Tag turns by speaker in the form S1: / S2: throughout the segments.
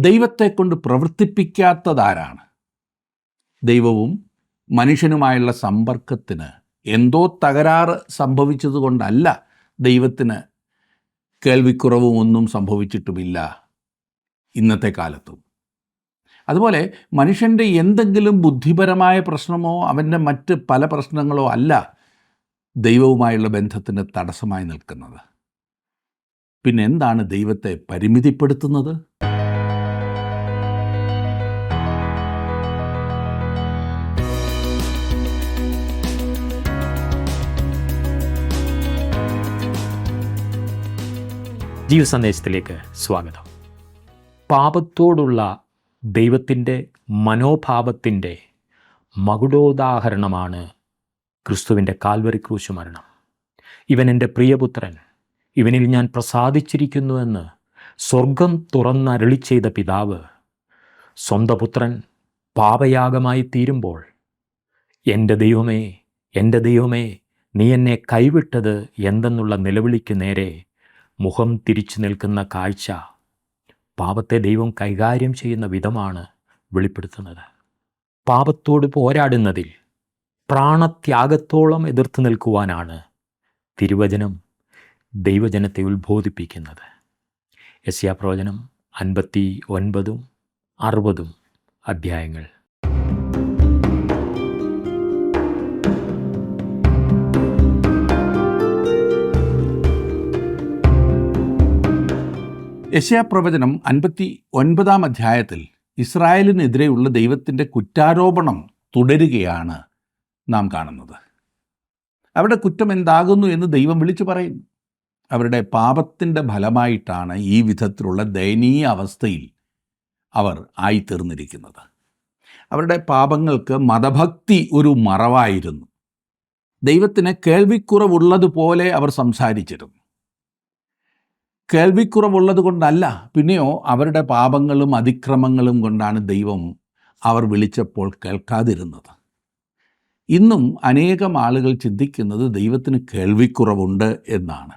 S1: ദൈവത്തെക്കൊണ്ട് പ്രവർത്തിപ്പിക്കാത്തതാരാണ്? ദൈവവും മനുഷ്യനുമായുള്ള സമ്പർക്കത്തിന് എന്തോ തകരാറ് സംഭവിച്ചതുകൊണ്ടല്ല ദൈവത്തിന് കേൾവിക്കുറവും ഒന്നും സംഭവിച്ചിട്ടുമില്ല ഇന്നത്തെ കാലത്തും. അതുപോലെ മനുഷ്യൻ്റെ എന്തെങ്കിലും ബുദ്ധിപരമായ പ്രശ്നമോ അവൻ്റെ മറ്റ് പല പ്രശ്നങ്ങളോ അല്ല ദൈവവുമായുള്ള ബന്ധത്തിന് തടസ്സമായി നിൽക്കുന്നത്. പിന്നെ എന്താണ് ദൈവത്തെ പരിമിതിപ്പെടുത്തുന്നത്?
S2: ജീവസന്ദേശത്തിലേക്ക് സ്വാഗതം. പാപത്തോടുള്ള ദൈവത്തിൻ്റെ മനോഭാവത്തിൻ്റെ മകുടോദാഹരണമാണ് ക്രിസ്തുവിൻ്റെ കാൽവറി ക്രൂശ് മരണം. ഇവൻ എൻ്റെ പ്രിയപുത്രൻ, ഇവനിൽ ഞാൻ പ്രസാദിച്ചിരിക്കുന്നുവെന്ന് സ്വർഗം തുറന്നരുളി ചെയ്ത പിതാവ് സ്വന്തം പുത്രൻ പാപയാഗമായി തീരുമ്പോൾ, എൻ്റെ ദൈവമേ, എൻ്റെ ദൈവമേ, നീ എന്നെ കൈവിട്ടത് എന്തെന്നുള്ള നിലവിളിക്ക് നേരെ മുഖം തിരിച്ചു നിൽക്കുന്ന കാഴ്ച പാപത്തെ ദൈവം കൈകാര്യം ചെയ്യുന്ന വിധമാണ് വെളിപ്പെടുത്തുന്നത്. പാപത്തോട് പോരാടുന്നതിൽ പ്രാണത്യാഗത്തോളം എതിർത്ത് നിൽക്കുവാനാണ് തിരുവചനം ദൈവജനത്തെ ഉത്ബോധിപ്പിക്കുന്നത്. യെശയ്യാപ്രവചനം 59, 60 അധ്യായങ്ങൾ.
S1: യെശയ്യാപ്രവചനം 59 അധ്യായത്തിൽ ഇസ്രായേലിനെതിരെയുള്ള ദൈവത്തിൻ്റെ കുറ്റാരോപണം തുടരുകയാണ് നാം കാണുന്നത്. അവരുടെ കുറ്റം എന്താകുന്നു എന്ന് ദൈവം വിളിച്ചു പറയുന്നു. അവരുടെ പാപത്തിൻ്റെ ഫലമായിട്ടാണ് ഈ വിധത്തിലുള്ള ദയനീയ അവസ്ഥയിൽ അവർ ആയിത്തീർന്നിരിക്കുന്നത്. അവരുടെ പാപങ്ങൾക്ക് മതഭക്തി ഒരു മറവായിരുന്നു. ദൈവത്തിന് കേൾവിക്കുറവുള്ളതുപോലെ അവർ സംസാരിച്ചിരുന്നു. കേൾവിക്കുറവുള്ളത് കൊണ്ടല്ല, പിന്നെയോ അവരുടെ പാപങ്ങളും അതിക്രമങ്ങളും കൊണ്ടാണ് ദൈവം അവർ വിളിച്ചപ്പോൾ കേൾക്കാതിരുന്നത്. ഇന്നും അനേകം ആളുകൾ ചിന്തിക്കുന്നത് ദൈവത്തിന് കേൾവിക്കുറവുണ്ട് എന്നാണ്.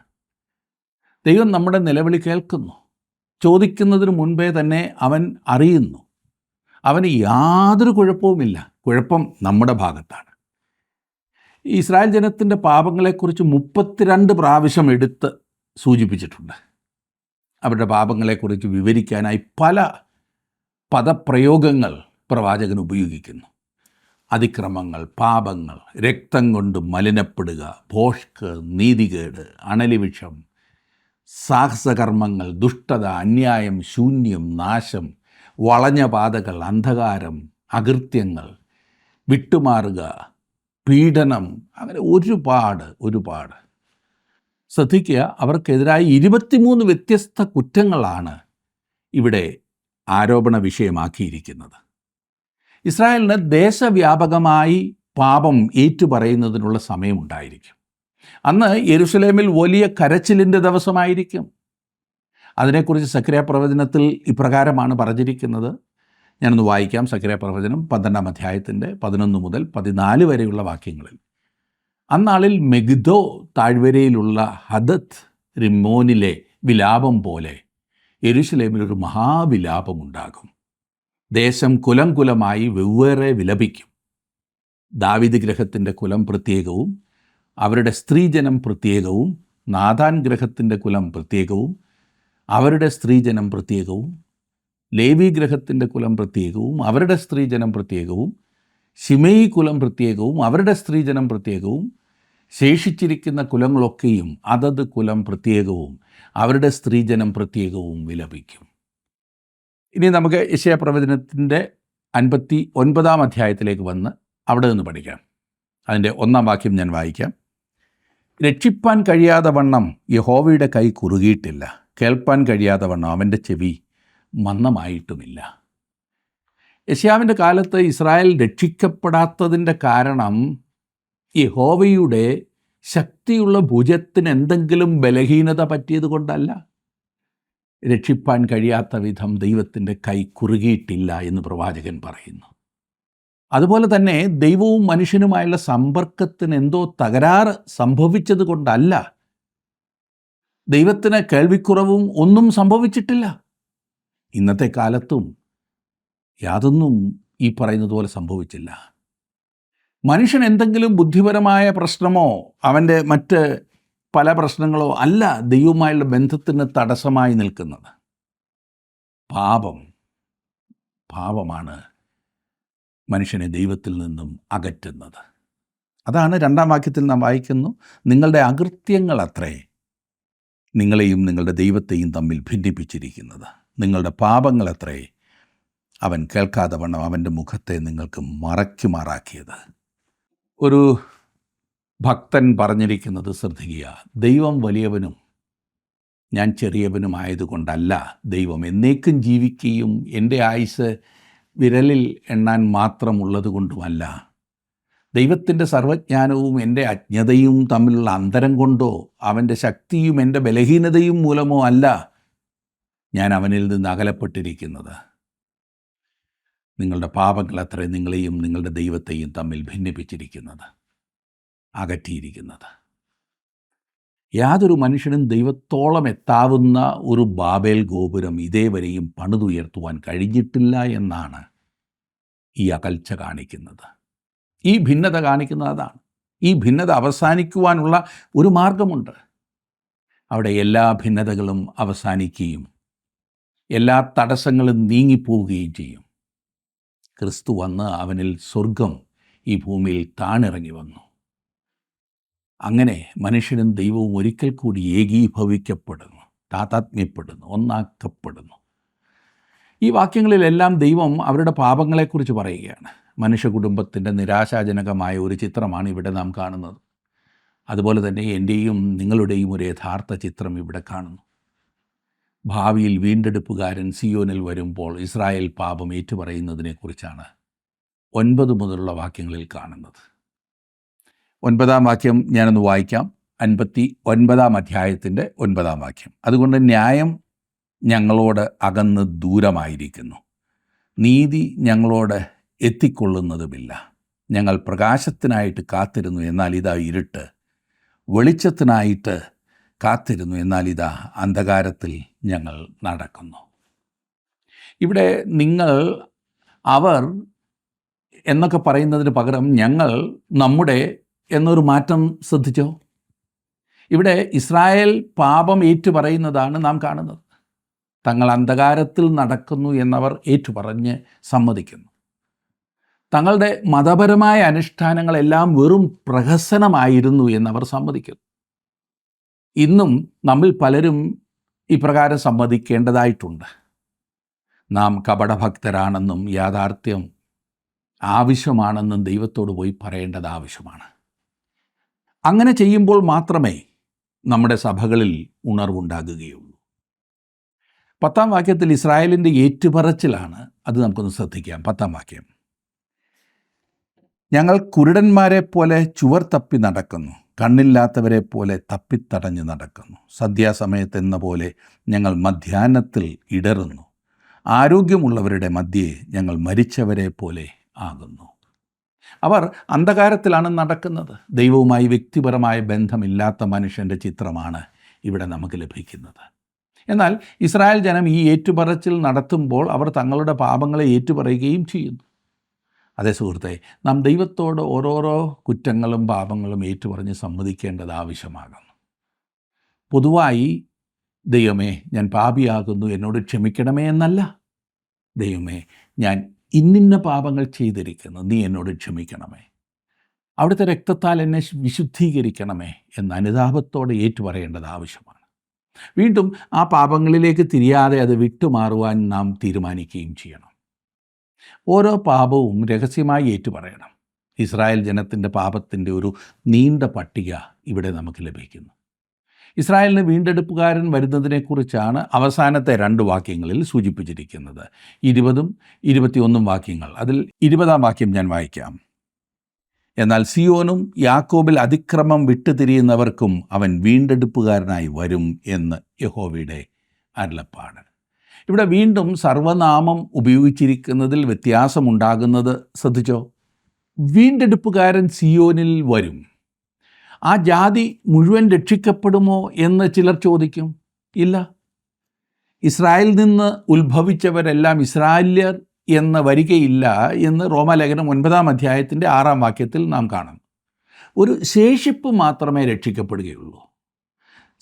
S1: ദൈവം നമ്മുടെ നിലവിളി കേൾക്കുന്നു. ചോദിക്കുന്നതിന് മുൻപേ തന്നെ അവൻ അറിയുന്നു. അവന് യാതൊരു കുഴപ്പവുമില്ല. കുഴപ്പം നമ്മുടെ ഭാഗത്താണ്. ഇസ്രായേൽ ജനത്തിൻ്റെ പാപങ്ങളെക്കുറിച്ച് 32 പ്രാവശ്യം എടുത്ത് സൂചിപ്പിച്ചിട്ടുണ്ട്. അവരുടെ പാപങ്ങളെക്കുറിച്ച് വിവരിക്കാനായി പല പദപ്രയോഗങ്ങൾ പ്രവാചകൻ ഉപയോഗിക്കുന്നു. അതിക്രമങ്ങൾ, പാപങ്ങൾ, രക്തം കൊണ്ട് മലിനപ്പെടുക, ഭോഷ്ക്, നീതികേട്, അണലിവിഷം, സാഹസകർമ്മങ്ങൾ, ദുഷ്ടത, അന്യായം, ശൂന്യം, നാശം, വളഞ്ഞ പാതകൾ, അന്ധകാരം, അകൃത്യങ്ങൾ, വിട്ടുമാറുക, പീഡനം, അങ്ങനെ ഒരുപാട്. ശ്രദ്ധിക്കുക, അവർക്കെതിരായി 23 വ്യത്യസ്ത കുറ്റങ്ങളാണ് ഇവിടെ ആരോപണ വിഷയമാക്കിയിരിക്കുന്നത്. ഇസ്രായേലിന് ദേശവ്യാപകമായി പാപം ഏറ്റുപറയുന്നതിനുള്ള സമയമുണ്ടായിരിക്കും. അന്ന് യെരുശലേമിൽ വലിയ കരച്ചിലിൻ്റെ ദിവസമായിരിക്കും. അതിനെക്കുറിച്ച് സക്കറിയ പ്രവചനത്തിൽ ഇപ്രകാരമാണ് പറഞ്ഞിരിക്കുന്നത്. ഞാനൊന്ന് വായിക്കാം. സക്കറിയ പ്രവചനം 12 അധ്യായത്തിൻ്റെ 11 മുതൽ 14 വരെയുള്ള വാക്യങ്ങളിൽ. അന്നാളിൽ മെഗിദ്ദോ താഴ്വരയിലുള്ള ഹദത്ത് റിമ്മോനിലെ വിലാപം പോലെ യെരുശലേമിലൊരു മഹാവിലാപമുണ്ടാകും. ദേശം കുലമായി വെവ്വേറെ വിലപിക്കും. ദാവീദ് ഗൃഹത്തിൻ്റെ കുലം പ്രത്യേകവും അവരുടെ സ്ത്രീജനം പ്രത്യേകവും, നാഥാൻ ഗൃഹത്തിൻ്റെ കുലം പ്രത്യേകവും അവരുടെ സ്ത്രീജനം പ്രത്യേകവും, ലേവി ഗൃഹത്തിൻ്റെ കുലം പ്രത്യേകവും അവരുടെ സ്ത്രീജനം പ്രത്യേകവും, ശിമെയി കുലം പ്രത്യേകവും അവരുടെ സ്ത്രീജനം പ്രത്യേകവും, ശേഷിച്ചിരിക്കുന്ന കുലങ്ങളൊക്കെയും അതത് കുലം പ്രത്യേകവും അവരുടെ സ്ത്രീജനം പ്രത്യേകവും വിലപിക്കും. ഇനി നമുക്ക് യെശയ്യാപ്രവചനത്തിൻ്റെ 59 അധ്യായത്തിലേക്ക് വന്ന് അവിടെ നിന്ന് പഠിക്കാം. അതിൻ്റെ 1 വാക്യം ഞാൻ വായിക്കാം. രക്ഷിപ്പാൻ കഴിയാതെ വണ്ണം യഹോവയുടെ കൈ കുറുകിയിട്ടില്ല, കേൾപ്പാൻ കഴിയാതെ വണ്ണം അവൻ്റെ ചെവി മന്ദമായിട്ടുമില്ല. യെശയ്യാവിൻ്റെ കാലത്ത് ഇസ്രായേൽ രക്ഷിക്കപ്പെടാത്തതിൻ്റെ കാരണം യഹോവയുടെ ശക്തിയുള്ള ഭുജത്തിന് എന്തെങ്കിലും ബലഹീനത പറ്റിയത് കൊണ്ടല്ല. രക്ഷിപ്പാൻ കഴിയാത്ത വിധം ദൈവത്തിൻ്റെ കൈ കുറുകിയിട്ടില്ല എന്ന് പ്രവാചകൻ പറയുന്നു. അതുപോലെ തന്നെ ദൈവവും മനുഷ്യനുമായുള്ള സമ്പർക്കത്തിന് എന്തോ തകരാറ് സംഭവിച്ചത് കൊണ്ടല്ല. ദൈവത്തിന് കേൾവിക്കുറവും ഒന്നും സംഭവിച്ചിട്ടില്ല. ഇന്നത്തെ കാലത്തും യാതൊന്നും ഈ പറയുന്നത് പോലെ സംഭവിച്ചില്ല. മനുഷ്യൻ എന്തെങ്കിലും ബുദ്ധിപരമായ പ്രശ്നമോ അവൻ്റെ മറ്റ് പല പ്രശ്നങ്ങളോ അല്ല ദൈവവുമായുള്ള ബന്ധത്തിന് തടസ്സമായി നിൽക്കുന്നത്. പാപമാണ് മനുഷ്യനെ ദൈവത്തിൽ നിന്നും അകറ്റുന്നത്. അതാണ് 2-ാം വാക്യത്തിൽ നാം വായിക്കുന്നു, നിങ്ങളുടെ അകൃത്യങ്ങൾ അത്രേ നിങ്ങളെയും നിങ്ങളുടെ ദൈവത്തെയും തമ്മിൽ ഭിന്നിപ്പിച്ചിരിക്കുന്നത്. നിങ്ങളുടെ പാപങ്ങൾ അത്രേ അവൻ കേൾക്കാതെ വണ്ണം അവൻ്റെ മുഖത്തെ നിങ്ങൾക്ക് മറയ്ക്കുമാറാക്കിയത്. ഒരു ഭക്തൻ പറഞ്ഞിരിക്കുന്നത് ശ്രദ്ധിക്കുക, ദൈവം വലിയവനും ഞാൻ ചെറിയവനുമായതുകൊണ്ടല്ല ദൈവം എന്നേക്കും ജീവിക്കുകയും എൻ്റെ ആയുസ് വിരലിൽ എണ്ണാൻ മാത്രമുള്ളത് കൊണ്ടുമല്ല, ദൈവത്തിൻ്റെ സർവജ്ഞാനവും എൻ്റെ അജ്ഞതയും തമ്മിലുള്ള അന്തരം കൊണ്ടോ അവൻ്റെ ശക്തിയും എൻ്റെ ബലഹീനതയും മൂലമോ അല്ല ഞാൻ അവനിൽ നിന്ന് അകലപ്പെട്ടിരിക്കുന്നത്. നിങ്ങളുടെ പാപങ്ങൾ അത്രേ നിങ്ങളെയും നിങ്ങളുടെ ദൈവത്തെയും തമ്മിൽ ഭിന്നിപ്പിച്ചിരിക്കുന്നത്, അകറ്റിയിരിക്കുന്നത്. യാതൊരു മനുഷ്യനും ദൈവത്തോളം എത്താവുന്ന ഒരു ബാബേൽ ഗോപുരം ഇതേവരെയും പണിതുയർത്തുവാൻ കഴിഞ്ഞിട്ടില്ല എന്നാണ് ഈ അകൽച്ച കാണിക്കുന്നത്. ഈ ഭിന്നത കാണിക്കുന്നത് അതാണ്. ഈ ഭിന്നത അവസാനിക്കുവാനുള്ള ഒരു മാർഗമുണ്ട്. അവിടെ എല്ലാ ഭിന്നതകളും അവസാനിക്കുകയും എല്ലാ തടസ്സങ്ങളും നീങ്ങിപ്പോവുകയും ചെയ്യും. ക്രിസ്തു വന്ന് അവനിൽ സ്വർഗം ഈ ഭൂമിയിൽ താണിറങ്ങി വന്നു. അങ്ങനെ മനുഷ്യനും ദൈവവും ഒരിക്കൽ കൂടി ഏകീഭവിക്കപ്പെടുന്നു, താതാത്മ്യപ്പെടുന്നു, ഒന്നാക്കപ്പെടുന്നു. ഈ വാക്യങ്ങളിലെല്ലാം ദൈവം അവരുടെ പാപങ്ങളെക്കുറിച്ച് പറയുകയാണ്. മനുഷ്യ കുടുംബത്തിൻ്റെ നിരാശാജനകമായ ഒരു ചിത്രമാണ് ഇവിടെ നാം കാണുന്നത്. അതുപോലെ തന്നെ എൻ്റെയും നിങ്ങളുടെയും ഒരു യഥാർത്ഥ ചിത്രം ഇവിടെ കാണുന്നു. ഭാവിയിൽ വീണ്ടെടുപ്പുകാരൻ സിയോനിൽ വരുമ്പോൾ ഇസ്രായേൽ പാപം ഏറ്റുപറയുന്നതിനെക്കുറിച്ചാണ് 9 മുതലുള്ള വാക്യങ്ങളിൽ കാണുന്നത്. 9-ാം വാക്യം ഞാനൊന്ന് വായിക്കാം. 59-ാം അധ്യായത്തിൻ്റെ 9-ാം വാക്യം. അതുകൊണ്ട് ന്യായം ഞങ്ങളോട് അകന്ന് ദൂരമായിരിക്കുന്നു, നീതി ഞങ്ങളോട് എത്തിക്കൊള്ളുന്നതുമില്ല. ഞങ്ങൾ പ്രകാശത്തിനായിട്ട് കാത്തിരുന്നു, എന്നാൽ ഇതാ ഇരുട്ട്, വെളിച്ചത്തിനായിട്ട് കാത്തിരുന്നു, എന്നാൽ ഇതാ അന്ധകാരത്തിൽ ഞങ്ങൾ നടക്കുന്നു. ഇവിടെ നിങ്ങൾ, അവർ എന്നൊക്കെ പറയുന്നതിന് പകരം ഞങ്ങൾ, നമ്മുടെ എന്നൊരു മാറ്റം ശ്രദ്ധിച്ചോ? ഇവിടെ ഇസ്രായേൽ പാപം ഏറ്റുപറയുന്നതാണ് നാം കാണുന്നത്. തങ്ങൾ അന്ധകാരത്തിൽ നടക്കുന്നു എന്നവർ ഏറ്റുപറഞ്ഞ് സമ്മതിക്കുന്നു. തങ്ങളുടെ മതപരമായ അനുഷ്ഠാനങ്ങളെല്ലാം വെറും പ്രഹസനമായിരുന്നു എന്നവർ സമ്മതിക്കുന്നു. ഇന്നും നമ്മിൽ പലരും ഇപ്രകാരം സമ്മതിക്കേണ്ടതായിട്ടുണ്ട്. നാം കപടഭക്തരാണെന്നും യാഥാർത്ഥ്യം ആവശ്യമാണെന്നും ദൈവത്തോട് പോയി പറയേണ്ടത് ആവശ്യമാണ്. അങ്ങനെ ചെയ്യുമ്പോൾ മാത്രമേ നമ്മുടെ സഭകളിൽ ഉണർവുണ്ടാകുകയുള്ളൂ. 10-ാം വാക്യത്തിൽ ഇസ്രായേലിൻ്റെ ഏറ്റുപറച്ചിലാണ്. അത് നമുക്കൊന്ന് ശ്രദ്ധിക്കാം. 10-ാം വാക്യം. ഞങ്ങൾ കുരുടന്മാരെ പോലെ ചുവർ തപ്പി നടക്കുന്നു, കണ്ണില്ലാത്തവരെ പോലെ തപ്പിത്തടഞ്ഞു നടക്കുന്നു. സന്ധ്യാസമയത്തെന്ന പോലെ ഞങ്ങൾ മധ്യാഹ്നത്തിൽ ഇടറുന്നു, ആരോഗ്യമുള്ളവരുടെ മധ്യേ ഞങ്ങൾ മരിച്ചവരെ പോലെ ആകുന്നു. അവർ അന്ധകാരത്തിലാണ് നടക്കുന്നത്. ദൈവവുമായി വ്യക്തിപരമായ ബന്ധമില്ലാത്ത മനുഷ്യൻ്റെ ചിത്രമാണ് ഇവിടെ നമുക്ക് ലഭിക്കുന്നത്. എന്നാൽ ഇസ്രായേൽ ജനം ഈ ഏറ്റുപറച്ചിൽ നടത്തുമ്പോൾ അവർ തങ്ങളുടെ പാപങ്ങളെ ഏറ്റുപറയുകയും ചെയ്യുന്നു. അതേ സുഹൃത്തെ, നാം ദൈവത്തോട് ഓരോരോ കുറ്റങ്ങളും പാപങ്ങളും ഏറ്റുപറഞ്ഞ് സമ്മതിക്കേണ്ടത് ആവശ്യമാകുന്നു. പൊതുവായി ദൈവമേ ഞാൻ പാപിയാകുന്നു, എന്നോട് ക്ഷമിക്കണമേ എന്നല്ല. ദൈവമേ ഞാൻ ഇന്നിന്ന പാപങ്ങൾ ചെയ്തിരിക്കുന്നു, നീ എന്നോട് ക്ഷമിക്കണമേ, അവിടുത്തെ രക്തത്താൽ എന്നെ വിശുദ്ധീകരിക്കണമേ എന്ന് അനുതാപത്തോടെ ഏറ്റുപറയേണ്ടത് ആവശ്യമാണ്. വീണ്ടും ആ പാപങ്ങളിലേക്ക് തിരിയാതെ അത് വിട്ടുമാറുവാൻ നാം തീരുമാനിക്കുകയും ചെയ്യണം. ഓരോ പാപവും രഹസ്യമായി ഏറ്റുപറയണം. ഇസ്രായേൽ ജനത്തിൻ്റെ പാപത്തിൻ്റെ ഒരു നീണ്ട പട്ടിക ഇവിടെ നമുക്ക് ലഭിക്കുന്നു. ഇസ്രായേലിന് വീണ്ടെടുപ്പുകാരൻ വരുന്നതിനെക്കുറിച്ചാണ് അവസാനത്തെ 2 വാക്യങ്ങളിൽ സൂചിപ്പിച്ചിരിക്കുന്നത്. 20ഉം 21ഉം വാക്യങ്ങൾ. അതിൽ 20-ാം വാക്യം ഞാൻ വായിക്കാം. എന്നാൽ സിയോനും യാക്കോബിൽ അതിക്രമം വിട്ടുതിരിയുന്നവർക്കും അവൻ വീണ്ടെടുപ്പുകാരനായി വരും എന്ന് യഹോവയുടെ അരുളപ്പാട്. ഇവിടെ വീണ്ടും സർവനാമം ഉപയോഗിച്ചിരിക്കുന്നതിൽ വ്യത്യാസമുണ്ടാകുന്നത് ശ്രദ്ധിച്ചോ? വീണ്ടെടുപ്പുകാരൻ സിയോനിൽ വരും. ആ ജാതി മുഴുവൻ രക്ഷിക്കപ്പെടുമോ എന്ന് ചിലർ ചോദിക്കും. ഇല്ല. ഇസ്രായേലിൽ നിന്ന് ഉത്ഭവിച്ചവരെല്ലാം ഇസ്രായേല്യർ എന്ന് വരികയില്ല എന്ന് റോമാലേഖനം 9 അധ്യായത്തിൻ്റെ 6 വാക്യത്തിൽ നാം കാണുന്നു. ഒരു ശേഷിപ്പ് മാത്രമേ രക്ഷിക്കപ്പെടുകയുള്ളൂ.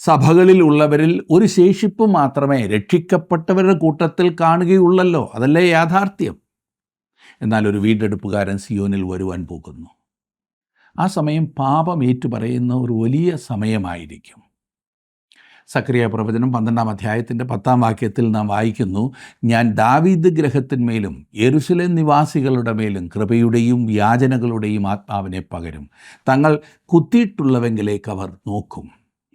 S1: സഭകളിൽ ഉള്ളവരിൽ ഒരു ശേഷിപ്പ് മാത്രമേ രക്ഷിക്കപ്പെട്ടവരുടെ കൂട്ടത്തിൽ കാണുകയുള്ളല്ലോ. അതല്ലേ യാഥാർത്ഥ്യം. എന്നാൽ ഒരു വീണ്ടെടുപ്പുകാരൻ സിയോനിൽ വരുവാൻ പോകുന്നു. ആ സമയം പാപം ഏറ്റുപറയുന്ന ഒരു വലിയ സമയമായിരിക്കും. സക്കറിയ പ്രവചനം 12 അധ്യായത്തിൻ്റെ 10 വാക്യത്തിൽ നാം വായിക്കുന്നു, ഞാൻ ദാവീദ് ഗൃഹത്തിന്മേലും യെരൂശലേം നിവാസികളുടെ മേലും കൃപയുടെയും യാചനകളുടെയും ആത്മാവിനെ പകരും. തങ്ങൾ കുത്തിയിട്ടുള്ളവെങ്കിലേക്ക് അവർ നോക്കും.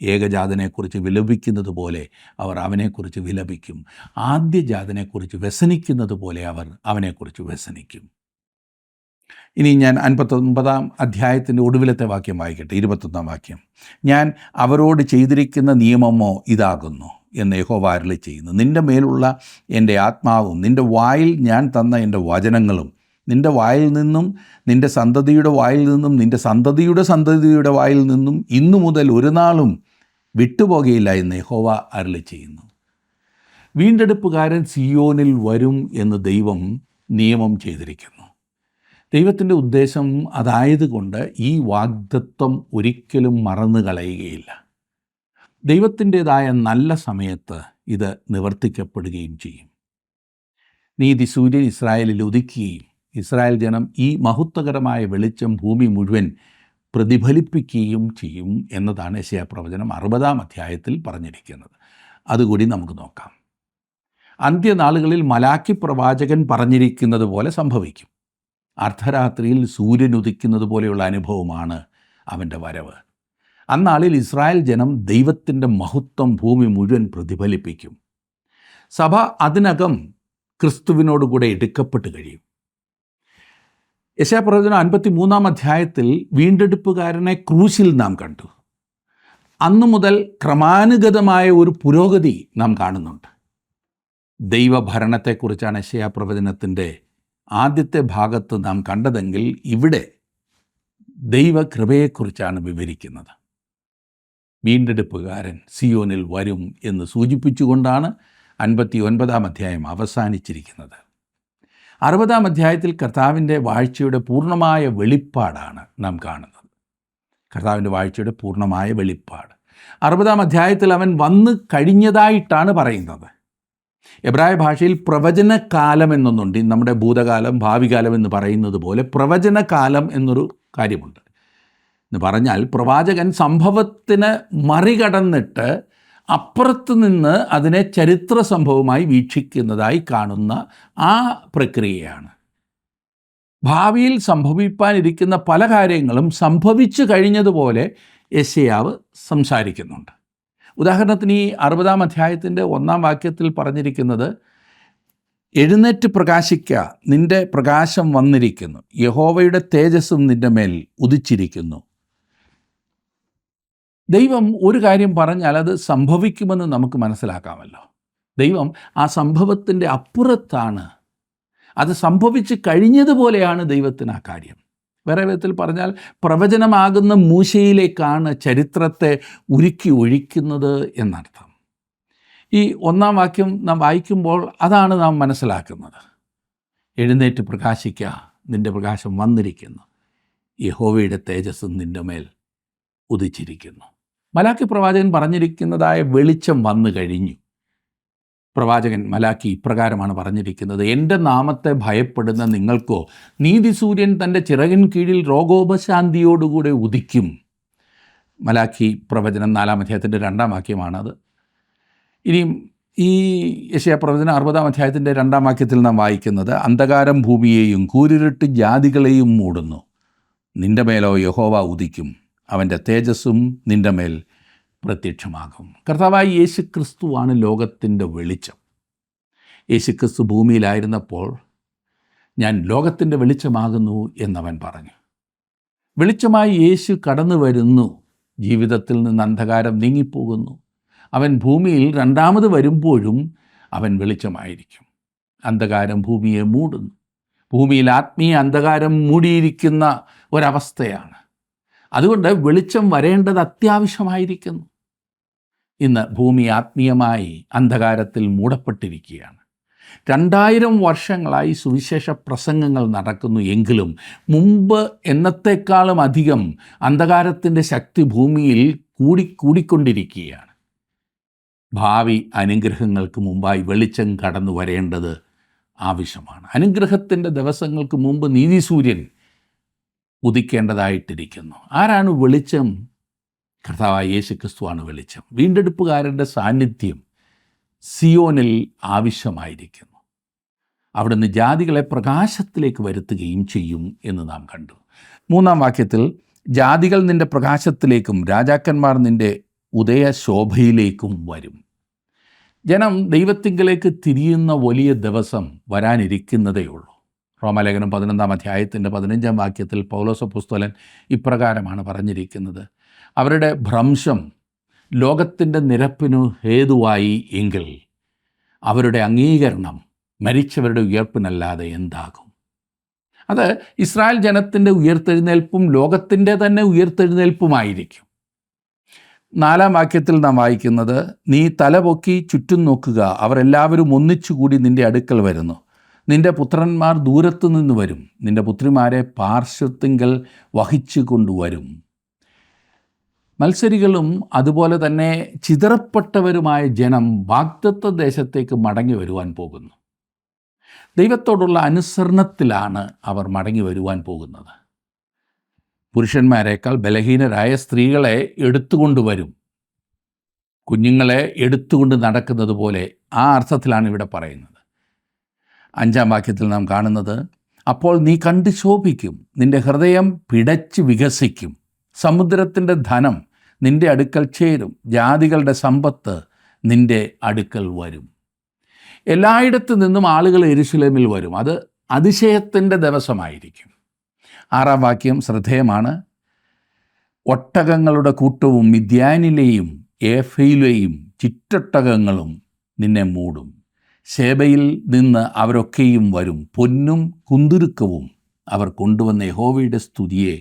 S1: ഏകജാതനെക്കുറിച്ച് വിലപിക്കുന്നത് പോലെ അവർ അവനെക്കുറിച്ച് വിലപിക്കും. ആദ്യജാതനെക്കുറിച്ച് വ്യസനിക്കുന്നത് പോലെ അവർ അവനെക്കുറിച്ച് വ്യസനിക്കും. ഇനി ഞാൻ 59 അധ്യായത്തിൻ്റെ ഒടുവിലത്തെ വാക്യം വായിക്കട്ടെ. 21 വാക്യം. ഞാൻ അവരോട് ചെയ്തിരിക്കുന്ന നിയമമോ ഇതാകുന്നു എന്ന് യഹോവ അരുളി ചെയ്യുന്നു. നിൻ്റെ മേലുള്ള എൻ്റെ ആത്മാവും നിൻ്റെ വായിൽ ഞാൻ തന്ന എൻ്റെ വചനങ്ങളും നിൻ്റെ വായിൽ നിന്നും നിൻ്റെ സന്തതിയുടെ വായിൽ നിന്നും നിൻ്റെ സന്തതിയുടെ സന്തതിയുടെ വായിൽ നിന്നും ഇന്നു മുതൽ ഒരു നാളും വിട്ടുപോകയില്ല എന്ന് യഹോവ അരുളി ചെയ്യുന്നു. വീണ്ടെടുപ്പുകാരൻ സിയോനിൽ വരും എന്ന് ദൈവം നിയമം ചെയ്തിരിക്കുന്നു. ദൈവത്തിൻ്റെ ഉദ്ദേശം അതായതുകൊണ്ട് ഈ വാഗ്ദത്തം ഒരിക്കലും മറന്നു കളയുകയില്ല. ദൈവത്തിൻ്റേതായ നല്ല സമയത്ത് ഇത് നിവർത്തിക്കപ്പെടുകയും ചെയ്യും. നീതി സൂര്യൻ ഇസ്രായേലിൽ ഉദിക്കുകയും ഇസ്രായേൽ ജനം ഈ മഹത്വകരമായ വെളിച്ചം ഭൂമി മുഴുവൻ പ്രതിഫലിപ്പിക്കുകയും ചെയ്യും എന്നതാണ് യെശയ്യാ പ്രവചനം 60 അധ്യായത്തിൽ പറഞ്ഞിരിക്കുന്നത്. അതുകൂടി നമുക്ക് നോക്കാം. അന്ത്യനാളുകളിൽ മലാക്കി പ്രവാചകൻ പറഞ്ഞിരിക്കുന്നത് പോലെ സംഭവിക്കും. അർദ്ധരാത്രിയിൽ സൂര്യൻ ഉദിക്കുന്നത് പോലെയുള്ള അനുഭവമാണ് അവൻ്റെ വരവ്. അന്നാളിൽ ഇസ്രായേൽ ജനം ദൈവത്തിൻ്റെ മഹത്വം ഭൂമി മുഴുവൻ പ്രതിഫലിപ്പിക്കും. സഭ അതിനകം ക്രിസ്തുവിനോടുകൂടെ എടുക്കപ്പെട്ട് കഴിയും. യെശയ്യാ പ്രവചനം 53 അധ്യായത്തിൽ വീണ്ടെടുപ്പുകാരനെ ക്രൂശിൽ നാം കണ്ടു. അന്നു മുതൽ ക്രമാനുഗതമായ ഒരു പുരോഗതി നാം കാണുന്നുണ്ട്. ദൈവഭരണത്തെക്കുറിച്ചാണ് യെശയ്യാ പ്രവചനത്തിൻ്റെ ആദ്യത്തെ ഭാഗത്ത് നാം കണ്ടതെങ്കിൽ ഇവിടെ ദൈവകൃപയെക്കുറിച്ചാണ് വിവരിക്കുന്നത്. വീണ്ടെടുപ്പുകാരൻ സിയോനിൽ വരും എന്ന് സൂചിപ്പിച്ചുകൊണ്ടാണ് 59 അധ്യായം അവസാനിച്ചിരിക്കുന്നത്. 60 അധ്യായത്തിൽ കർത്താവിൻ്റെ വാഴ്ചയുടെ പൂർണ്ണമായ വെളിപ്പാടാണ് നാം കാണുന്നത്. കർത്താവിൻ്റെ വാഴ്ചയുടെ പൂർണ്ണമായ വെളിപ്പാട് 60 അധ്യായത്തിൽ അവൻ വന്നു കഴിഞ്ഞതായിട്ടാണ് പറയുന്നത്. എബ്രായ ഭാഷയിൽ പ്രവചനകാലം എന്നൊന്നുണ്ട്. നമ്മുടെ ഭൂതകാലം ഭാവികാലം എന്ന് പറയുന്നത് പോലെ പ്രവചനകാലം എന്നൊരു കാര്യമുണ്ട്. എന്ന് പറഞ്ഞാൽ പ്രവാചകൻ സംഭവത്തിന് മറികടന്നിട്ട് അപ്പുറത്ത് നിന്ന് അതിനെ ചരിത്ര സംഭവമായി വീക്ഷിക്കുന്നതായി കാണുന്ന ആ പ്രക്രിയയാണ്. ഭാവിയിൽ സംഭവിക്കാനിരിക്കുന്ന പല കാര്യങ്ങളും സംഭവിച്ചു കഴിഞ്ഞതുപോലെ യെശയ്യാവ് സംസാരിക്കുന്നുണ്ട്. ഉദാഹരണത്തിന് ഈ 60 അധ്യായത്തിൻ്റെ 1 വാക്യത്തിൽ പറഞ്ഞിരിക്കുന്നത്, എഴുന്നേറ്റ് പ്രകാശിക്ക, നിൻ്റെ പ്രകാശം വന്നിരിക്കുന്നു, യഹോവയുടെ തേജസ്സും നിൻ്റെ മേൽ ഉദിച്ചിരിക്കുന്നു. ദൈവം ഒരു കാര്യം പറഞ്ഞാൽ അത് സംഭവിക്കുമെന്ന് നമുക്ക് മനസ്സിലാക്കാമല്ലോ. ദൈവം ആ സംഭവത്തിൻ്റെ അപ്പുറത്താണ്. അത് സംഭവിച്ച് കഴിഞ്ഞതുപോലെയാണ് ദൈവത്തിന് ആ കാര്യം. വേറെ വിധത്തിൽ പറഞ്ഞാൽ പ്രവചനമാകുന്ന മൂശയിലേക്കാണ് ചരിത്രത്തെ ഉരുക്കി ഒഴിക്കുന്നത് എന്നർത്ഥം. ഈ 1 വാക്യം നാം വായിക്കുമ്പോൾ അതാണ് നാം മനസ്സിലാക്കുന്നത്. എഴുന്നേറ്റ് പ്രകാശിക്ക, നിൻ്റെ പ്രകാശം വന്നിരിക്കുന്നു, യഹോവയുടെ തേജസ്സും നിൻ്റെ മേൽ ഉദിച്ചിരിക്കുന്നു. മലാക്കി പ്രവാചകൻ പറഞ്ഞിരിക്കുന്നതായ വെളിച്ചം വന്നു കഴിഞ്ഞു. പ്രവാചകൻ മലാക്കി ഇപ്രകാരമാണ് പറഞ്ഞിരിക്കുന്നത്, എൻ്റെ നാമത്തെ ഭയപ്പെടുന്ന നിങ്ങൾക്കോ നീതിസൂര്യൻ തൻ്റെ ചിറകിൻ കീഴിൽ രോഗോപശാന്തിയോടുകൂടെ ഉദിക്കും. മലാക്കി പ്രവചനം 4 അധ്യായത്തിൻ്റെ 2 വാക്യമാണത്. ഇനിയും ഈ യെശയ്യാ പ്രവചനം 60 അധ്യായത്തിൻ്റെ 2 വാക്യത്തിൽ നാം വായിക്കുന്നത്, അന്ധകാരം ഭൂമിയെയും കൂരിരുട്ട് ജാതികളെയും മൂടുന്നു, നിൻ്റെ മേലോ യഹോവ ഉദിക്കും, അവൻ്റെ തേജസ്സും നിൻ്റെ മേൽ പ്രത്യക്ഷമാകും. കർത്താവായ യേശു ക്രിസ്തുവാണ് ലോകത്തിൻ്റെ വെളിച്ചം. യേശു ക്രിസ്തു ഭൂമിയിലായിരുന്നപ്പോൾ ഞാൻ ലോകത്തിൻ്റെ വെളിച്ചമാകുന്നു എന്നവൻ പറഞ്ഞു. വെളിച്ചമായി യേശു കടന്നു വരുന്നു. ജീവിതത്തിൽ നിന്ന് അന്ധകാരം നീങ്ങിപ്പോകുന്നു. അവൻ ഭൂമിയിൽ രണ്ടാമത് വരുമ്പോഴും അവൻ വെളിച്ചമായിരിക്കും. അന്ധകാരം ഭൂമിയെ മൂടുന്നു. ഭൂമിയിൽ ആത്മീയ അന്ധകാരം മൂടിയിരിക്കുന്ന ഒരവസ്ഥയാണ്. അതുകൊണ്ട് വെളിച്ചം വരേണ്ടത് അത്യാവശ്യമായിരിക്കുന്നു. ഇന്ന് ഭൂമി ആത്മീയമായി അന്ധകാരത്തിൽ മൂടപ്പെട്ടിരിക്കുകയാണ്. 2000 വർഷങ്ങളായി സുവിശേഷ പ്രസംഗങ്ങൾ നടക്കുന്നു എങ്കിലും മുമ്പ് എന്നത്തെക്കാളും അധികം അന്ധകാരത്തിൻ്റെ ശക്തി ഭൂമിയിൽ കൂടിക്കൊണ്ടിരിക്കുകയാണ്. ഭാവി അനുഗ്രഹങ്ങൾക്ക് മുമ്പായി വെളിച്ചം കടന്നു വരേണ്ടത് ആവശ്യമാണ്. അനുഗ്രഹത്തിൻ്റെ ദിവസങ്ങൾക്ക് മുമ്പ് നീതിസൂര്യൻ ഉദിക്കേണ്ടതായിട്ടിരിക്കുന്നു. ആരാണ് വെളിച്ചം? കർത്താവായ യേശു ക്രിസ്തുവാണ് വെളിച്ചം. വീണ്ടെടുപ്പുകാരൻ്റെ സാന്നിധ്യം സിയോനിൽ ആവശ്യമായിരിക്കുന്നു. അവിടുന്ന് ജാതികളെ പ്രകാശത്തിലേക്ക് വരുത്തുകയും ചെയ്യും എന്ന് നാം കണ്ടു. 3-ാം വാക്യത്തിൽ ജാതികൾ നിൻ്റെ പ്രകാശത്തിലേക്കും രാജാക്കന്മാർ നിൻ്റെ ഉദയശോഭയിലേക്കും വരും. ജനം ദൈവത്തിങ്കലേക്ക് തിരിയുന്ന വലിയ ദിവസം വരാനിരിക്കുന്നതേ ഉള്ളൂ. റോമാലേഖനം 11-ാം അധ്യായത്തിൻ്റെ 15-ാം വാക്യത്തിൽ പൗലോസ് അപ്പോസ്തലൻ ഇപ്രകാരമാണ് പറഞ്ഞിരിക്കുന്നത്: അവരുടെ ഭ്രംശം ലോകത്തിൻ്റെ നിരപ്പിനു ഹേതുവായി എങ്കിൽ അവരുടെ അംഗീകരണം മരിച്ചവരുടെ ഉയർപ്പിനല്ലാതെ എന്താകും? അത് ഇസ്രായേൽ ജനത്തിൻ്റെ ഉയർത്തെഴുന്നേൽപ്പും ലോകത്തിൻ്റെ തന്നെ ഉയർത്തെഴുന്നേൽപ്പുമായിരിക്കും. 4-ാം വാക്യത്തിൽ നാം വായിക്കുന്നത്: നീ തലപൊക്കി ചുറ്റും നോക്കുക, അവർ എല്ലാവരും ഒന്നിച്ചുകൂടി നിൻ്റെ അടുക്കൽ വരുന്നു. നിൻ്റെ പുത്രന്മാർ ദൂരത്തു നിന്ന് വരും, നിൻ്റെ പുത്രിമാരെ പാർശ്വത്തിങ്കൽ വഹിച്ചു കൊണ്ടുവരും. മത്സരികളും അതുപോലെ തന്നെ ചിതറപ്പെട്ടവരുമായ ജനം വാഗ്ദത്ത ദേശത്തേക്ക് മടങ്ങി വരുവാൻ പോകുന്നു. ദൈവത്തോടുള്ള അനുസരണത്തിലാണ് അവർ മടങ്ങി വരുവാൻ പോകുന്നത്. പുരുഷന്മാരെക്കാൾ ബലഹീനരായ സ്ത്രീകളെ എടുത്തുകൊണ്ടുവരും. കുഞ്ഞുങ്ങളെ എടുത്തുകൊണ്ട് നടക്കുന്നത് പോലെ ആ അർത്ഥത്തിലാണ് ഇവിടെ പറയുന്നത്. 5-ാം വാക്യത്തിൽ നാം കാണുന്നത്: അപ്പോൾ നീ കണ്ട് ശോഭിക്കും, നിൻ്റെ ഹൃദയം പിടച്ച് വികസിക്കും, സമുദ്രത്തിൻ്റെ ധനം നിൻ്റെ അടുക്കൽ ചേരും, ജാതികളുടെ സമ്പത്ത് നിൻ്റെ അടുക്കൽ വരും. എല്ലായിടത്തു നിന്നും ആളുകൾ യെരൂശലേമിൽ വരും. അത് അതിശയത്തിൻ്റെ ദിവസമായിരിക്കും. 6-ാം വാക്യം ശ്രദ്ധേയമാണ്: ഒട്ടകങ്ങളുടെ കൂട്ടവും മിദ്യാനിലെയും ഏഫയിലെയും ചിറ്റൊട്ടകങ്ങളും നിന്നെ മൂടും. ശേബയിൽ നിന്ന് അവരൊക്കെയും വരും, പൊന്നും കുന്തുരുക്കവും അവർ കൊണ്ടുവന്ന യഹോവയുടെ സ്തുതിയെ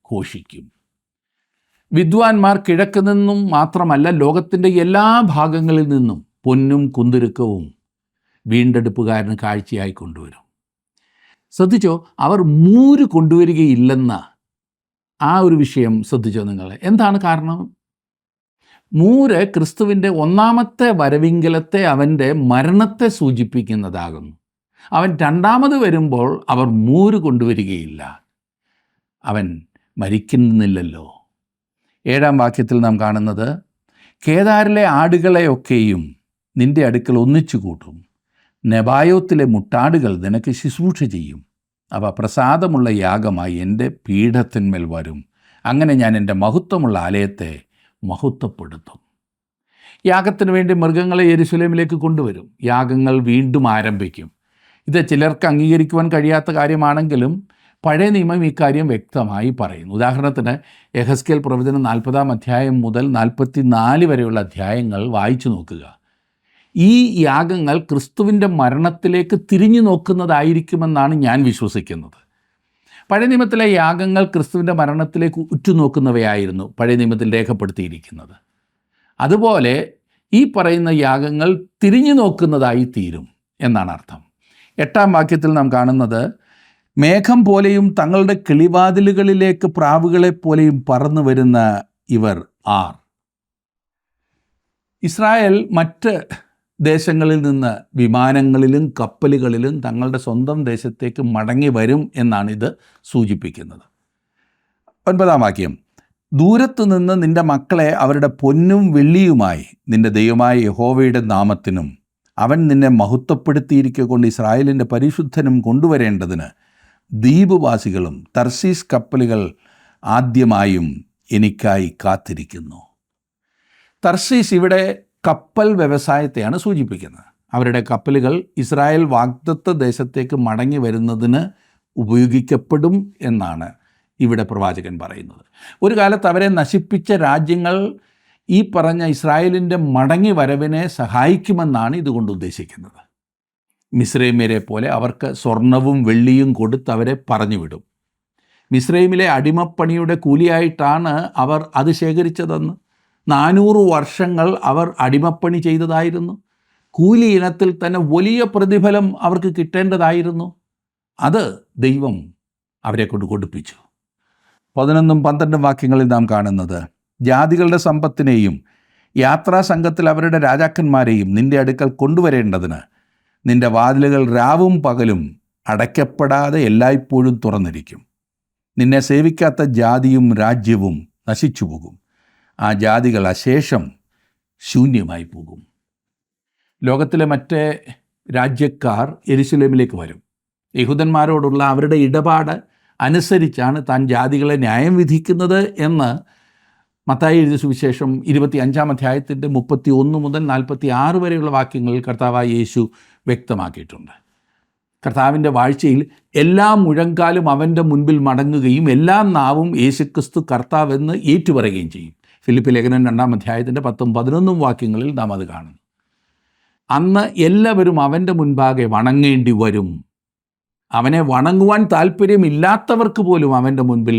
S1: ഘോഷിക്കും. വിദ്വാൻമാർ കിഴക്ക് നിന്നും മാത്രമല്ല, ലോകത്തിൻ്റെ എല്ലാ ഭാഗങ്ങളിൽ നിന്നും പൊന്നും കുന്തുരുക്കവും വീണ്ടെടുപ്പുകാരന് കാഴ്ചയായി കൊണ്ടുവരും. ശ്രദ്ധിച്ചോ, അവർ മൂര് കൊണ്ടുവരികയില്ലെന്ന ആ ഒരു വിഷയം ശ്രദ്ധിച്ചോ നിങ്ങൾ? എന്താണ് കാരണം? മൂര് ക്രിസ്തുവിൻ്റെ 1-ാമത്തെ വരവിങ്കലത്തെ അവൻ്റെ മരണത്തെ സൂചിപ്പിക്കുന്നതാകുന്നു. അവൻ 2ാമത് വരുമ്പോൾ അവർ മൂര് കൊണ്ടുവരികയില്ല. അവൻ മരിക്കുന്നില്ലല്ലോ. 7-ാം വാക്യത്തിൽ നാം കാണുന്നത്: കേദാരിലെ ആടുകളെയൊക്കെയും നിൻ്റെ അടുക്കൽ ഒന്നിച്ചു കൂട്ടും, നെബായോത്തിലെ മുട്ടാടുകൾ നിനക്ക് ശുശ്രൂഷ ചെയ്യും. അവ പ്രസാദമുള്ള യാഗമായി എൻ്റെ പീഠത്തിന്മേൽ വരും. അങ്ങനെ ഞാൻ എൻ്റെ മഹത്വമുള്ള ആലയത്തെ മഹത്വപ്പെടുത്തും. യാഗത്തിന് വേണ്ടി മൃഗങ്ങളെ യെരൂശലേമിലേക്ക് കൊണ്ടുവരും. യാഗങ്ങൾ വീണ്ടും ആരംഭിക്കും. ഇത് ചിലർക്ക് അംഗീകരിക്കുവാൻ കഴിയാത്ത കാര്യമാണെങ്കിലും പഴയ നിയമം ഇക്കാര്യം വ്യക്തമായി പറയുന്നു. ഉദാഹരണത്തിന് യെഹെസ്കേൽ പ്രവചനം 40-ാം അധ്യായം മുതൽ 44 വരെയുള്ള അധ്യായങ്ങൾ വായിച്ചു നോക്കുക. ഈ യാഗങ്ങൾ ക്രിസ്തുവിൻ്റെ മരണത്തിലേക്ക് തിരിഞ്ഞു നോക്കുന്നതായിരിക്കുമെന്നാണ് ഞാൻ വിശ്വസിക്കുന്നത്. പഴയ നിയമത്തിലെ യാഗങ്ങൾ ക്രിസ്തുവിൻ്റെ മരണത്തിലേക്ക് ഉറ്റുനോക്കുന്നവയായിരുന്നു പഴയ നിയമത്തിൽ രേഖപ്പെടുത്തിയിരിക്കുന്നത്. അതുപോലെ ഈ പറയുന്ന യാഗങ്ങൾ തിരിഞ്ഞു നോക്കുന്നതായി തീരും എന്നാണ് അർത്ഥം. 8-ാം വാക്യത്തിൽ നാം കാണുന്നത്: മേഘം പോലെയും തങ്ങളുടെ കിളിവാതിലുകളിലേക്ക് പ്രാവുകളെപ്പോലെയും പറന്നു വരുന്ന ഇവർ ആർ? ഇസ്രായേൽ മറ്റ് ദേശങ്ങളിൽ നിന്ന് വിമാനങ്ങളിലും കപ്പലുകളിലും തങ്ങളുടെ സ്വന്തം ദേശത്തേക്ക് മടങ്ങി വരും എന്നാണ് ഇത് സൂചിപ്പിക്കുന്നത്. 9-ാം വാക്യം: ദൂരത്തു നിന്ന് നിൻ്റെ മക്കളെ അവരുടെ പൊന്നും വെള്ളിയുമായി നിൻ്റെ ദൈവമായ യഹോവയുടെ നാമത്തിനും അവൻ നിന്നെ മഹത്വപ്പെടുത്തിയിരിക്കൊണ്ട് ഇസ്രായേലിൻ്റെ പരിശുദ്ധനും കൊണ്ടുവരേണ്ടതിന് ദ്വീപുവാസികളും തർശീസ് കപ്പലുകൾ ആദ്യമായും എനിക്കായി കാത്തിരിക്കുന്നു. തർശീസ് ഇവിടെ കപ്പൽ വ്യവസായത്തെയാണ് സൂചിപ്പിക്കുന്നത്. അവരുടെ കപ്പലുകൾ ഇസ്രായേൽ വാഗ്ദത്ത ദേശത്തേക്ക് മടങ്ങി വരുന്നതിന് ഉപയോഗിക്കപ്പെടും എന്നാണ് ഇവിടെ പ്രവാചകൻ പറയുന്നത്. ഒരു കാലത്ത് അവരെ നശിപ്പിച്ച രാജ്യങ്ങൾ ഈ പറഞ്ഞ ഇസ്രായേലിൻ്റെ മടങ്ങി വരവിനെ സഹായിക്കുമെന്നാണ് ഇതുകൊണ്ട് ഉദ്ദേശിക്കുന്നത്. മിസ്രൈമ്യരെ പോലെ അവർക്ക് സ്വർണവും വെള്ളിയും കൊടുത്ത് അവരെ പറഞ്ഞുവിടും. മിസ്രൈമിലെ അടിമപ്പണിയുടെ കൂലിയായിട്ടാണ് അവർ അത് ശേഖരിച്ചതെന്ന് 400 വർഷങ്ങൾ അവർ അടിമപ്പണി ചെയ്തതായിരുന്നു. കൂലി ഇനത്തിൽ തന്നെ വലിയ പ്രതിഫലം അവർക്ക് കിട്ടേണ്ടതായിരുന്നു. അത് ദൈവം അവരെ കൊണ്ട് കൊടുപ്പിച്ചു. 11ഉം 12ഉം വാക്യങ്ങളിൽ നാം കാണുന്നത്, ജാതികളുടെ സമ്പത്തിനെയും യാത്രാ സംഘത്തിൽ അവരുടെ രാജാക്കന്മാരെയും നിന്റെ അടുക്കൽ കൊണ്ടുവരേണ്ടതിന് നിന്റെ വാതിലുകൾ രാവും പകലും അടയ്ക്കപ്പെടാതെ എല്ലായ്പ്പോഴും തുറന്നിരിക്കും. നിന്നെ സേവിക്കാത്ത ജാതിയും രാജ്യവും നശിച്ചു പോകും. ആ ജാതികൾ അശേഷം ശൂന്യമായി പോകും. ലോകത്തിലെ മറ്റേ രാജ്യക്കാർ യെരുശലേമിലേക്ക് വരും. യഹൂദന്മാരോടുള്ള അവരുടെ ഇടപാട് അനുസരിച്ചാണ് താൻ ജാതികളെ ന്യായം വിധിക്കുന്നത് എന്ന് മത്തായി എഴുതിയ സുവിശേഷം 25-ാം അധ്യായത്തിൻ്റെ 31 മുതൽ 46 വരെയുള്ള വാക്യങ്ങളിൽ കർത്താവായ യേശു വ്യക്തമാക്കിയിട്ടുണ്ട്. കർത്താവിൻ്റെ വാഴ്ചയിൽ എല്ലാ മുഴങ്കാലും അവൻ്റെ മുൻപിൽ മടങ്ങുകയും എല്ലാ നാവും യേശുക്രിസ്തു കർത്താവെന്ന് ഏറ്റുപറയുകയും ചെയ്യും. ഫിലിപ്പി ലേഖനം 2-ാം അധ്യായത്തിൻ്റെ 10ഉം 11ഉം വാക്യങ്ങളിൽ നാം അത് കാണുന്നു. അന്ന് എല്ലാവരും അവൻ്റെ മുൻപാകെ വണങ്ങേണ്ടി വരും. അവനെ വണങ്ങുവാൻ താല്പര്യമില്ലാത്തവർക്ക് പോലും അവൻ്റെ മുൻപിൽ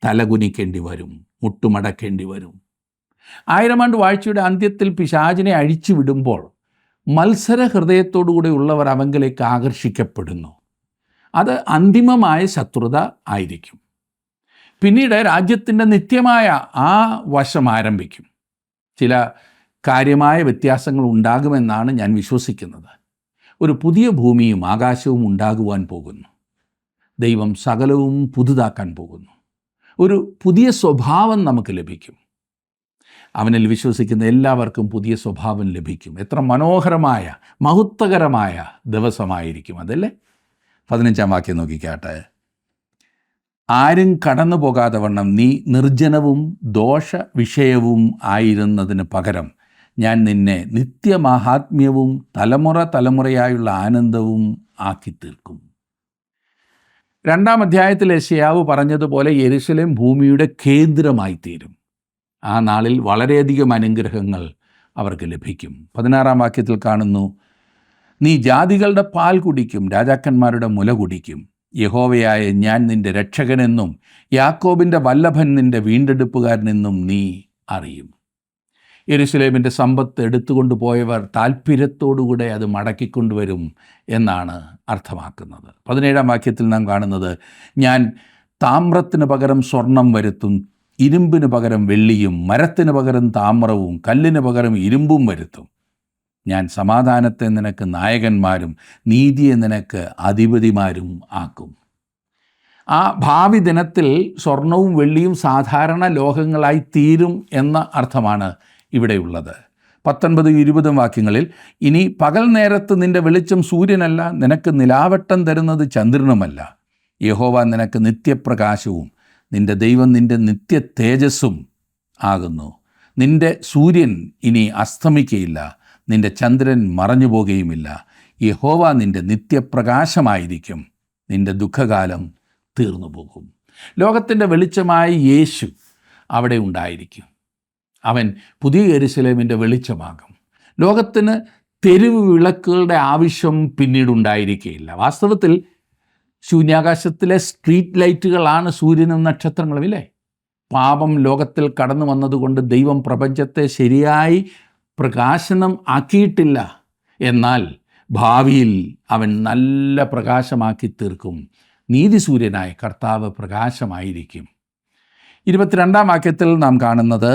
S1: തലകുനിക്കേണ്ടി വരും, മുട്ടുമടക്കേണ്ടി വരും. 1000 ആണ്ട് വാഴ്ചയുടെ അന്ത്യത്തിൽ പിശാചിനെ അഴിച്ചു വിടുമ്പോൾ മത്സര ഹൃദയത്തോടുകൂടെ ഉള്ളവർ അവങ്കിലേക്ക് ആകർഷിക്കപ്പെടുന്നു. അത് അന്തിമമായ ശത്രുത ആയിരിക്കും. പിന്നീട് രാജ്യത്തിൻ്റെ നിത്യമായ ആ വശം ആരംഭിക്കും. ചില കാര്യമായ വ്യത്യാസങ്ങൾ ഉണ്ടാകുമെന്നാണ് ഞാൻ വിശ്വസിക്കുന്നത്. ഒരു പുതിയ ഭൂമിയും ആകാശവും ഉണ്ടാകുവാൻ പോകുന്നു. ദൈവം സകലവും പുതുതാക്കാൻ പോകുന്നു. ഒരു പുതിയ സ്വഭാവം നമുക്ക് ലഭിക്കും. അവനിൽ വിശ്വസിക്കുന്ന എല്ലാവർക്കും പുതിയ സ്വഭാവം ലഭിക്കും. എത്ര മനോഹരമായ മഹത്വകരമായ ദിവസമായിരിക്കും അതല്ലേ? 15-ാം വാക്യം നോക്കിക്കാട്ടെ. ആരും കടന്നു പോകാതെ വണ്ണം നീ നിർജ്ജനവും ദോഷ വിഷയവും ആയിരുന്നതിന് പകരം ഞാൻ നിന്നെ നിത്യമാഹാത്മ്യവും തലമുറ തലമുറയായുള്ള ആനന്ദവും ആക്കി തീർക്കും. 2-ാം അധ്യായത്തിൽ യെശയ്യാവ് പറഞ്ഞതുപോലെ യെരുശലേം ഭൂമിയുടെ കേന്ദ്രമായി തീരും. ആ നാളിൽ വളരെയധികം അനുഗ്രഹങ്ങൾ അവർക്ക് ലഭിക്കും. 16-ാം വാക്യത്തിൽ കാണുന്നു, നീ ജാതികളുടെ പാൽ കുടിക്കും, രാജാക്കന്മാരുടെ മുല കുടിക്കും. യഹോവയായ ഞാൻ നിൻ്റെ രക്ഷകനെന്നും യാക്കോബിൻ്റെ വല്ലഭൻ നിൻ്റെ വീണ്ടെടുപ്പുകാരനെന്നും നീ അറിയും. യെരുശലേമിൻ്റെ സമ്പത്ത് എടുത്തുകൊണ്ട് പോയവർ താല്പര്യത്തോടുകൂടെ അത് മടക്കിക്കൊണ്ടുവരും എന്നാണ് അർത്ഥമാക്കുന്നത്. 17-ാം വാക്യത്തിൽ നാം കാണുന്നത്, ഞാൻ താമ്രത്തിന് പകരം സ്വർണം വരുത്തും, ഇരുമ്പിന് പകരം വെള്ളിയും, മരത്തിന് പകരം താമ്രവും, കല്ലിന് പകരം ഇരുമ്പും വരുത്തും. ഞാൻ സമാധാനത്തെ നിനക്ക് നായകന്മാരും നീതിയെ നിനക്ക് അധിപതിമാരും ആക്കും. ആ ഭാവി ദിനത്തിൽ സ്വർണവും വെള്ളിയും സാധാരണ ലോഹങ്ങളായി തീരും എന്ന അർത്ഥമാണ് ഇവിടെയുള്ളത്. 19-20 വാക്യങ്ങളിൽ, ഇനി പകൽ നേരത്ത് നിൻ്റെ വെളിച്ചം സൂര്യനല്ല, നിനക്ക് നിലാവട്ടം തരുന്നത് ചന്ദ്രനുമല്ല. യഹോവ നിനക്ക് നിത്യപ്രകാശവും നിൻ്റെ ദൈവം നിൻ്റെ നിത്യ തേജസ്സും ആകുന്നു. നിൻ്റെ സൂര്യൻ ഇനി അസ്തമിക്കയില്ല, നിൻ്റെ ചന്ദ്രൻ മറഞ്ഞു പോകുകയുമില്ല. യഹോവ നിൻ്റെ നിത്യപ്രകാശമായിരിക്കും, നിൻ്റെ ദുഃഖകാലം തീർന്നു പോകും. ലോകത്തിൻ്റെ വെളിച്ചമായ യേശു അവിടെ ഉണ്ടായിരിക്കും. അവൻ പുതിയ യെരുശലേമിൻ്റെ വെളിച്ചമാകും. ലോകത്തിന് തെരുവ് വിളക്കുകളുടെ ആവശ്യം പിന്നീട് ഉണ്ടായിരിക്കുകയില്ല. വാസ്തവത്തിൽ ശൂന്യാകാശത്തിലെ സ്ട്രീറ്റ് ലൈറ്റുകളാണ് സൂര്യനും നക്ഷത്രങ്ങളും ഇല്ലേ? പാപം ലോകത്തിൽ കടന്നു വന്നതുകൊണ്ട് ദൈവം പ്രപഞ്ചത്തെ ശരിയായി പ്രകാശനം ആക്കിയിട്ടില്ല. എന്നാൽ ഭാവിയിൽ അവൻ നല്ല പ്രകാശമാക്കി തീർക്കും. നീതിസൂര്യനായ കർത്താവ് പ്രകാശമായിരിക്കും. 22-ാം വാക്യത്തിൽ നാം കാണുന്നത്,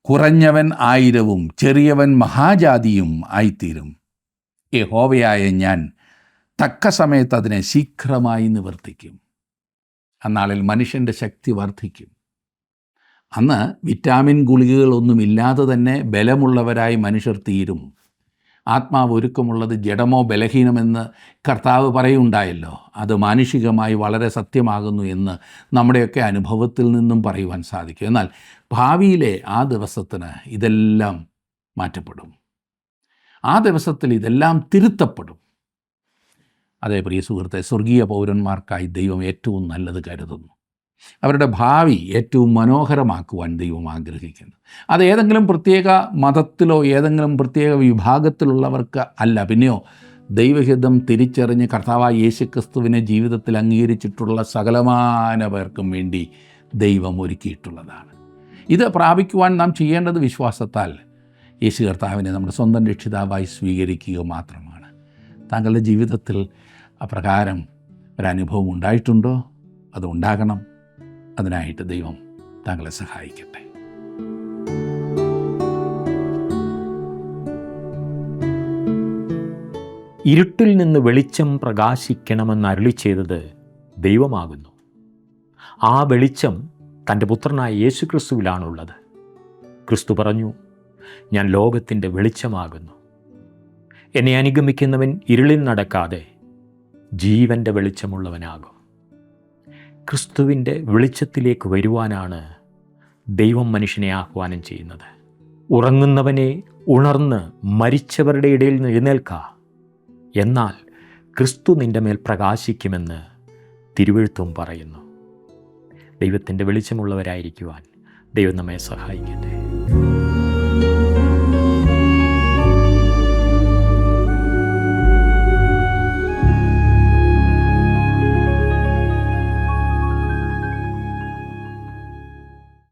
S1: കുറഞ്ഞവൻ 1000-ഉം ചെറിയവൻ മഹാജാതിയും ആയിത്തീരും. യഹോവയായ ഞാൻ തക്ക സമയത്ത് അതിനെ ശീഘ്രമായി നിവർത്തിക്കും. അന്നാളിൽ മനുഷ്യൻ്റെ ശക്തി വർദ്ധിക്കും. അന്ന് വിറ്റാമിൻ ഗുളികകളൊന്നുമില്ലാതെ തന്നെ ബലമുള്ളവരായി മനുഷ്യർ തീരും. ആത്മാവ് ഒരുക്കമുള്ളത് ജഡമോ ബലഹീനമെന്ന് കർത്താവ് പറയുണ്ടായല്ലോ. അത് മാനുഷികമായി വളരെ സത്യമാകുന്നു എന്ന് നമ്മുടെയൊക്കെ അനുഭവത്തിൽ നിന്നും പറയുവാൻ സാധിക്കും. എന്നാൽ ഭാവിയിലെ ആ ദിവസത്തിന് ഇതെല്ലാം മാറ്റപ്പെടും. ആ ദിവസത്തിൽ ഇതെല്ലാം തിരുത്തപ്പെടും. അതേ പ്രിയ സുഹൃത്തെ, സ്വർഗീയ പൗരന്മാർക്കായി ദൈവം ഏറ്റവും നല്ലത് കരുതുന്നു. അവരുടെ ഭാവി ഏറ്റവും മനോഹരമാക്കുവാൻ ദൈവം ആഗ്രഹിക്കുന്നു. അത് ഏതെങ്കിലും പ്രത്യേക മതത്തിലോ ഏതെങ്കിലും പ്രത്യേക വിഭാഗത്തിലുള്ളവർക്ക് അല്ല. പിന്നെയോ ദൈവഹിതം തിരിച്ചറിഞ്ഞ് കർത്താവായ യേശുക്രിസ്തുവിനെ ജീവിതത്തിൽ അംഗീകരിച്ചിട്ടുള്ള സകലമാന പേർക്കും വേണ്ടി ദൈവം ഒരുക്കിയിട്ടുള്ളതാണ്. ഇത് പ്രാപിക്കുവാൻ നാം ചെയ്യേണ്ടത് വിശ്വാസത്താൽ യേശു കർത്താവിനെ നമ്മുടെ സ്വന്തം രക്ഷിതാവായി സ്വീകരിക്കുക മാത്രമാണ്. താങ്കളുടെ ജീവിതത്തിൽ അപ്രകാരം ഒരനുഭവം ഉണ്ടായിട്ടുണ്ടോ? അത് ഉണ്ടാകണം. അതിനായിട്ട് ദൈവം താങ്കളെ സഹായിക്കട്ടെ.
S2: ഇരുട്ടിൽ നിന്ന് വെളിച്ചം പ്രകാശിക്കണമെന്ന് അരുളി ചെയ്തത് ദൈവമാകുന്നു. ആ വെളിച്ചം തൻ്റെ പുത്രനായ യേശുക്രിസ്തുവിലാണുള്ളത്. ക്രിസ്തു പറഞ്ഞു, ഞാൻ ലോകത്തിൻ്റെ വെളിച്ചമാകുന്നു. എന്നെ അനുഗമിക്കുന്നവൻ ഇരുളിൽ നടക്കാതെ ജീവൻ്റെ വെളിച്ചമുള്ളവനാകും. ക്രിസ്തുവിൻ്റെ വെളിച്ചത്തിലേക്ക് വരുവാനാണ് ദൈവം മനുഷ്യനെ ആഹ്വാനം ചെയ്യുന്നത്. ഉറങ്ങുന്നവനെ ഉണർന്ന് മരിച്ചവരുടെ ഇടയിൽ നിന്ന് എഴുന്നേൽക്ക, എന്നാൽ ക്രിസ്തു നിൻ്റെ മേൽ പ്രകാശിക്കുമെന്ന് തിരുവെഴുത്തും പറയുന്നു. ദൈവത്തിൻ്റെ വെളിച്ചമുള്ളവരായിരിക്കുവാൻ ദൈവം നമ്മെ സഹായിക്കട്ടെ.